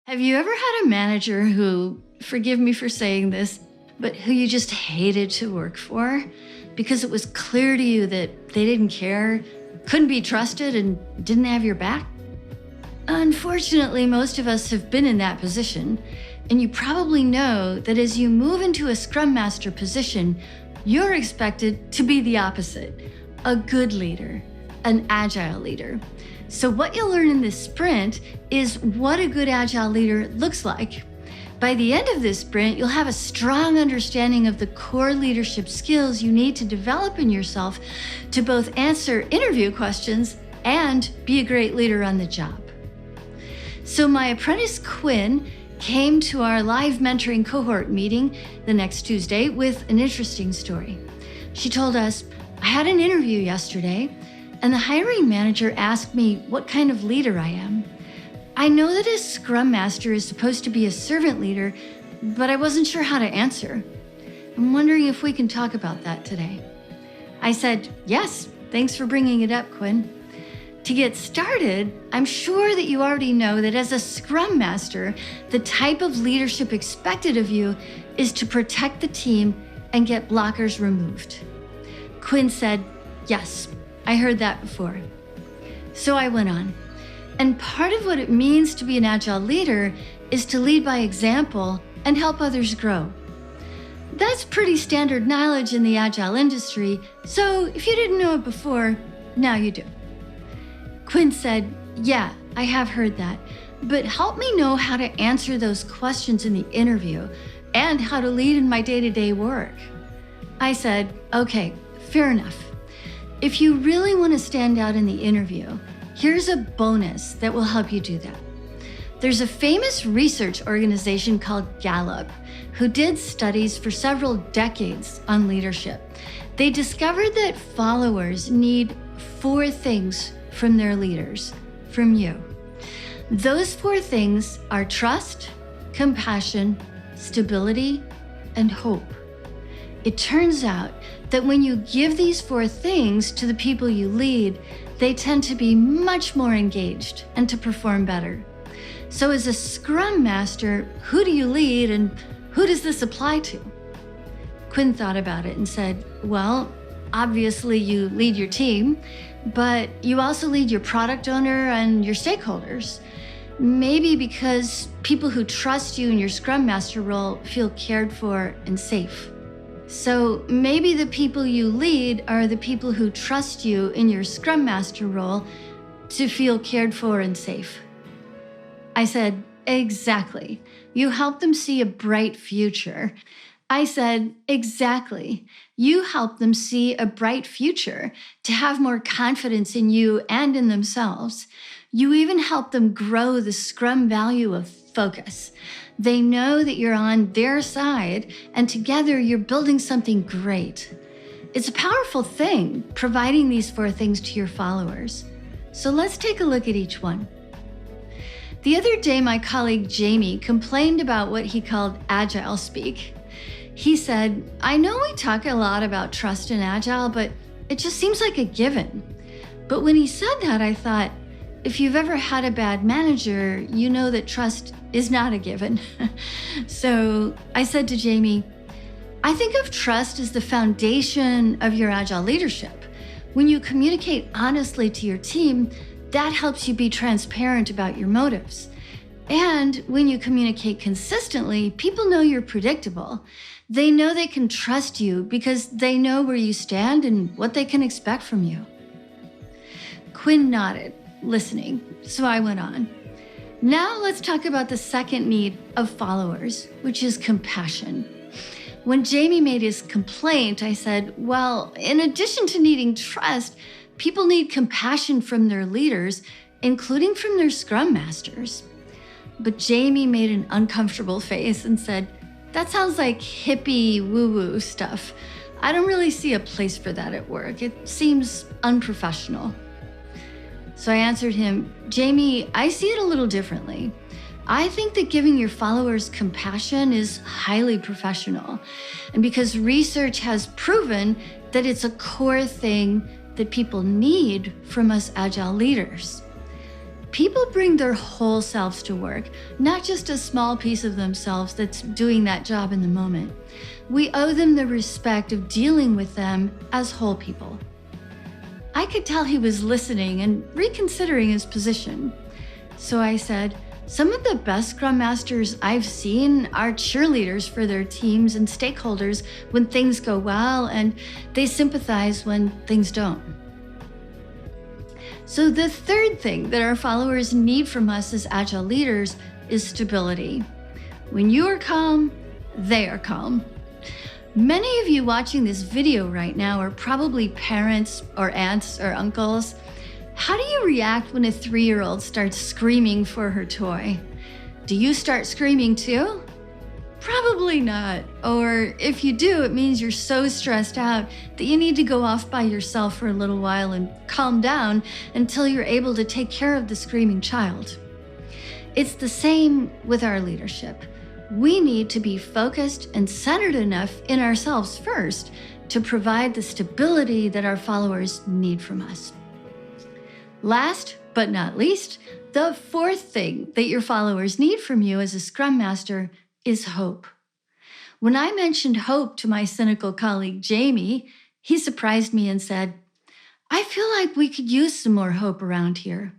Have you ever had a manager who, forgive me for saying this, but who you just hated to work for because it was clear to you that they didn't care, couldn't be trusted, and didn't have your back? Unfortunately, most of us have been in that position, and you probably know that as you move into a Scrum Master position, you're expected to be the opposite, a good leader, an Agile leader. So what you'll learn in this sprint is what a good Agile leader looks like. By the end of this sprint, you'll have a strong understanding of the core leadership skills you need to develop in yourself to both answer interview questions and be a great leader on the job. So my apprentice Quinn came to our live mentoring cohort meeting the next Tuesday with an interesting story. She told us, I had an interview yesterday, and the hiring manager asked me what kind of leader I am. I know that a Scrum Master is supposed to be a servant leader, but I wasn't sure how to answer. I'm wondering if we can talk about that today. I said, yes, thanks for bringing it up, Quinn. To get started, I'm sure that you already know that as a Scrum Master, the type of leadership expected of you is to protect the team and get blockers removed. Quinn said, yes, I heard that before. So I went on. And part of what it means to be an Agile leader is to lead by example and help others grow. That's pretty standard knowledge in the Agile industry, so if you didn't know it before, now you do. Quinn said, yeah, I have heard that, but help me know how to answer those questions in the interview and how to lead in my day-to-day work. I said, okay, fair enough. If you really want to stand out in the interview, here's a bonus that will help you do that. There's a famous research organization called Gallup who did studies for several decades on leadership. They discovered that followers need 4 things from their leaders, from you. Those 4 things are trust, compassion, stability, and hope. It turns out that when you give these 4 things to the people you lead, they tend to be much more engaged and to perform better. So as a Scrum Master, who do you lead and who does this apply to? Quinn thought about it and said, well, obviously you lead your team, but you also lead your product owner and your stakeholders. Maybe because people who trust you in your Scrum Master role feel cared for and safe. So maybe the people you lead are the people who trust you in your Scrum Master role to feel cared for and safe. I said, exactly. You help them see a bright future. I said, exactly. You help them see a bright future, to have more confidence in you and in themselves. You even help them grow the Scrum value of focus. They know that you're on their side, and together you're building something great. It's a powerful thing, providing these 4 things to your followers. So let's take a look at each one. The other day, my colleague Jamie complained about what he called Agile speak. He said, I know we talk a lot about trust in Agile, but it just seems like a given. But when he said that, I thought, if you've ever had a bad manager, you know that trust is not a given. So I said to Jamie, I think of trust as the foundation of your Agile leadership. When you communicate honestly to your team, that helps you be transparent about your motives. And when you communicate consistently, people know you're predictable. They know they can trust you because they know where you stand and what they can expect from you. Quinn nodded, listening, so I went on. Now let's talk about the second need of followers, which is compassion. When Jamie made his complaint, I said, well, in addition to needing trust, people need compassion from their leaders, including from their Scrum Masters. But Jamie made an uncomfortable face and said, that sounds like hippie woo-woo stuff. I don't really see a place for that at work. It seems unprofessional. So I answered him, Jamie, I see it a little differently. I think that giving your followers compassion is highly professional. And because research has proven that it's a core thing that people need from us Agile leaders. People bring their whole selves to work, not just a small piece of themselves that's doing that job in the moment. We owe them the respect of dealing with them as whole people. I could tell he was listening and reconsidering his position. So I said, some of the best Scrum Masters I've seen are cheerleaders for their teams and stakeholders when things go well, and they sympathize when things don't. So the third thing that our followers need from us as Agile leaders is stability. When you are calm, they are calm. Many of you watching this video right now are probably parents or aunts or uncles. How do you react when a 3-year-old starts screaming for her toy? Do you start screaming too? Probably not. Or if you do, it means you're so stressed out that you need to go off by yourself for a little while and calm down until you're able to take care of the screaming child. It's the same with our leadership. We need to be focused and centered enough in ourselves first to provide the stability that our followers need from us. Last but not least, the fourth thing that your followers need from you as a Scrum Master is hope. When I mentioned hope to my cynical colleague Jamie, he surprised me and said, "I feel like we could use some more hope around here."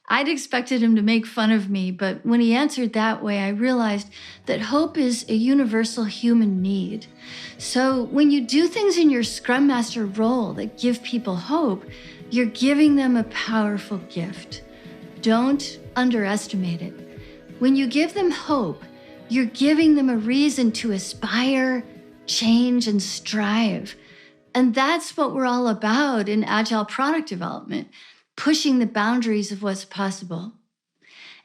I'd expected him to make fun of me, but when he answered that way, I realized that hope is a universal human need. So when you do things in your Scrum Master role that give people hope, you're giving them a powerful gift. Don't underestimate it. When you give them hope, you're giving them a reason to aspire, change, and strive. And that's what we're all about in Agile product development, pushing the boundaries of what's possible.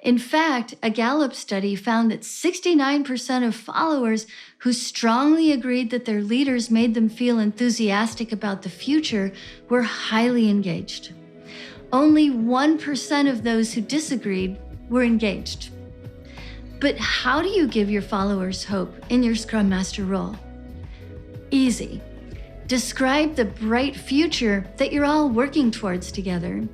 In fact, a Gallup study found that 69% of followers who strongly agreed that their leaders made them feel enthusiastic about the future were highly engaged. Only 1% of those who disagreed were engaged. But how do you give your followers hope in your Scrum Master role? Easy. Describe the bright future that you're all working towards together.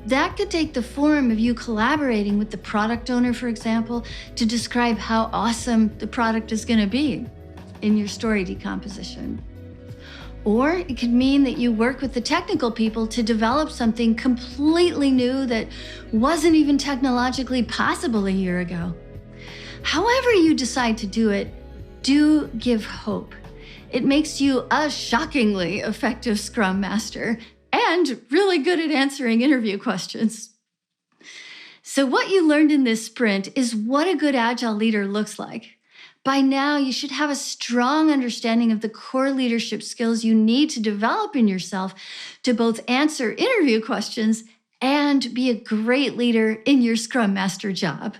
That could take the form of you collaborating with the product owner, for example, to describe how awesome the product is going to be in your story decomposition. Or it could mean that you work with the technical people to develop something completely new that wasn't even technologically possible a year ago. However you decide to do it, do give hope. It makes you a shockingly effective Scrum Master and really good at answering interview questions. So what you learned in this sprint is what a good Agile leader looks like. By now, you should have a strong understanding of the core leadership skills you need to develop in yourself to both answer interview questions and be a great leader in your Scrum Master job.